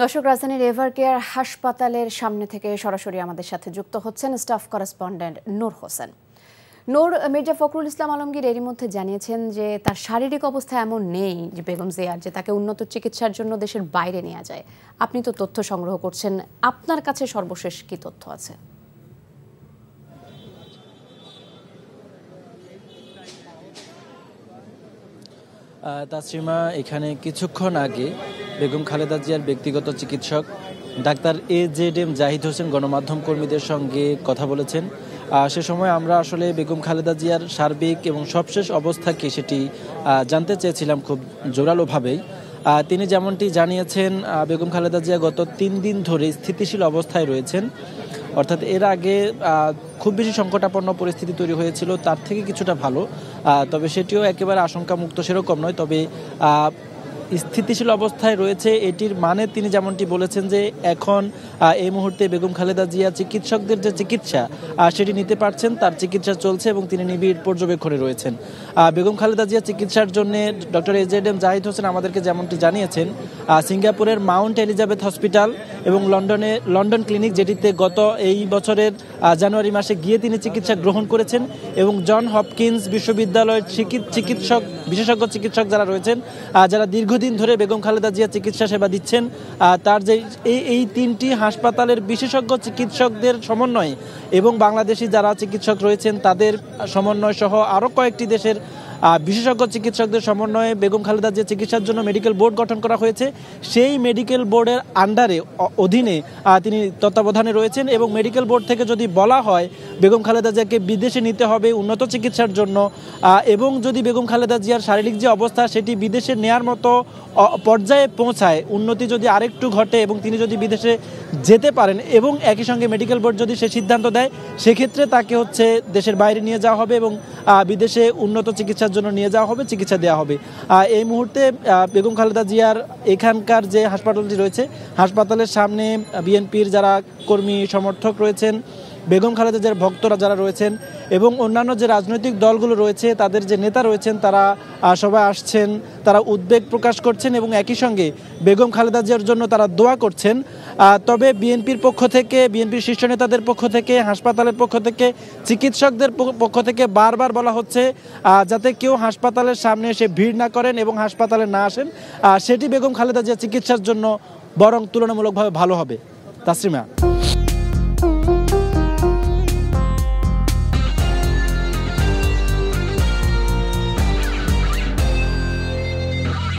দর্শক, রাজধানীর এভারকেয়ার হাসপাতালের সামনে থেকে সরাসরি আমাদের সাথে যুক্ত হচ্ছেন স্টাফ করেসপন্ডেন্ট নূর হোসেন। নূর, মির্জা ফখরুল ইসলাম আলমগীর এরই মধ্যে জানিয়েছেন যে তার শারীরিক অবস্থা এমন নেই যে বেগম জিয়ার যে তাকে উন্নত চিকিৎসার জন্য দেশের বাইরে নেওয়া যায়। আপনি তো তথ্য সংগ্রহ করছেন, আপনার কাছে সর্বশেষ কি তথ্য আছে? তাসরিমা, এখানে কিছুক্ষণ আগে বেগম খালেদা জিয়ার ব্যক্তিগত চিকিৎসক ডাক্তার AJM জাহিদ হোসেন গণমাধ্যম কর্মীদের সঙ্গে কথা বলেছেন। সে সময় আমরা আসলে বেগম খালেদা জিয়ার সার্বিক এবং সবশেষ অবস্থাকে সেটি জানতে চেয়েছিলাম খুব জোরালোভাবেই। তিনি যেমনটি জানিয়েছেন, বেগম খালেদা জিয়া গত 3 দিন ধরে স্থিতিশীল অবস্থায় রয়েছেন। অর্থাৎ এর আগে খুব বেশি সংকটাপন্ন পরিস্থিতি তৈরি হয়েছিল, তার থেকে কিছুটা ভালো, তবে সেটিও একেবারে আশঙ্কামুক্ত সেরকম নয়। তবে স্থিতিশীল অবস্থায় রয়েছে, এটির মানে তিনি যেমনটি বলেছেন যে এখন এই মুহূর্তে বেগম খালেদা জিয়া চিকিৎসকদের যে চিকিৎসা সেটি নিতে পারছেন, তার চিকিৎসা চলছে এবং তিনি নিবিড় পর্যবেক্ষণে রয়েছেন। বেগম খালেদা জিয়া চিকিৎসার জন্য ডক্টর AJM জাহিদ হোসেন আমাদেরকে যেমনটি জানিয়েছেন, সিঙ্গাপুরের মাউন্ট এলিজাবেথ হসপিটাল এবং লন্ডন ক্লিনিক, যেটিতে গত এই বছরের জানুয়ারি মাসে গিয়ে তিনি চিকিৎসা গ্রহণ করেছেন, এবং জন হপকিন্স বিশ্ববিদ্যালয়ের বিশেষজ্ঞ চিকিৎসক যারা রয়েছেন, যারা দীর্ঘদিন ধরে বেগম খালেদা জিয়া চিকিৎসা সেবা দিচ্ছেন, তার যে এই 3টি হাসপাতালের বিশেষজ্ঞ চিকিৎসকদের সমন্বয়ে এবং বাংলাদেশি যারা চিকিৎসক রয়েছেন তাদের সমন্বয় সহ আরও কয়েকটি দেশের বিশেষজ্ঞ চিকিৎসকদের সমন্বয়ে বেগম খালেদা জিয়া চিকিৎসার জন্য মেডিকেল বোর্ড গঠন করা হয়েছে। সেই মেডিকেল বোর্ডের অধীনে তিনি তত্ত্বাবধানে রয়েছেন, এবং মেডিকেল বোর্ড থেকে যদি বলা হয় বেগম খালেদা জিয়াকে বিদেশে নিতে হবে উন্নত চিকিৎসার জন্য, এবং যদি বেগম খালেদা জিয়ার শারীরিক যে অবস্থা সেটি বিদেশে নেয়ার মতো পর্যায়ে পৌঁছায়, উন্নতি যদি আরেকটু ঘটে এবং তিনি যদি বিদেশে যেতে পারেন, এবং একই সঙ্গে মেডিকেল বোর্ড যদি সে সিদ্ধান্ত দেয়, সেক্ষেত্রে তাকে দেশের বাইরে নিয়ে যাওয়া হবে এবং বিদেশে উন্নত চিকিৎসার জন্য নিয়ে যাওয়া হবে, চিকিৎসা দেওয়া হবে। এই মুহূর্তে বেগম খালেদা জিয়ার এখানকার যে হাসপাতালটি রয়েছে, হাসপাতালের সামনে বিএনপির যারা কর্মী সমর্থক রয়েছেন, বেগম খালেদা জিয়ার ভক্তরা যারা রয়েছেন এবং অন্যান্য যে রাজনৈতিক দলগুলো রয়েছে তাদের যে নেতা রয়েছেন, তারা সবাই আসছেন, তারা উদ্বেগ প্রকাশ করছেন এবং একই সঙ্গে বেগম খালেদা জিয়ার জন্য তারা দোয়া করছেন। তবে বিএনপির পক্ষ থেকে, বিএনপির শীর্ষ নেতাদের পক্ষ থেকে, হাসপাতালের পক্ষ থেকে, চিকিৎসকদের পক্ষ থেকে বারবার বলা হচ্ছে যাতে কেউ হাসপাতালের সামনে এসে ভিড় না করেন এবং হাসপাতালে না আসেন, সেটি বেগম খালেদা জিয়া চিকিৎসার জন্য বরং তুলনামূলকভাবে ভালো হবে। তাসরিমা।